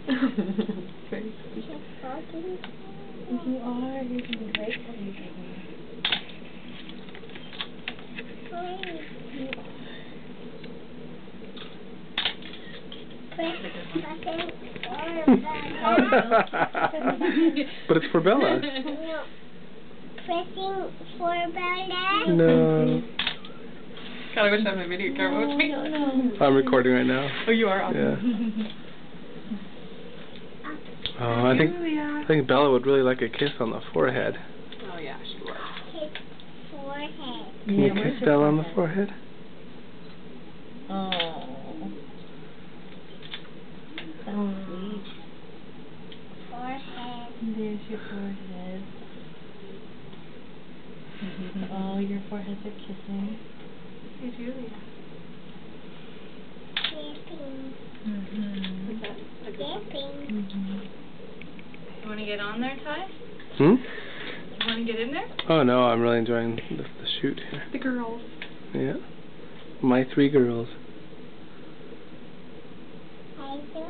Very sweet. You are. You're doing great for me. But it's for Bella. No. Pressing for Bella? No. God, I wish I had my video camera with me. I'm recording right now. Oh, you are? Awesome. Yeah. Oh, I think Bella would really like a kiss on the forehead. Oh, yeah, she would. Kiss forehead. Can you kiss Bella on the forehead? Oh. That's sweet. Forehead. There's your forehead. Oh, your foreheads are kissing. Hey, Julia. Kissing. What's that? Kissing. You want to get on there, Ty? Hmm? You want to get in there? Oh no, I'm really enjoying the shoot here. The girls. Yeah. My 3 girls. I do.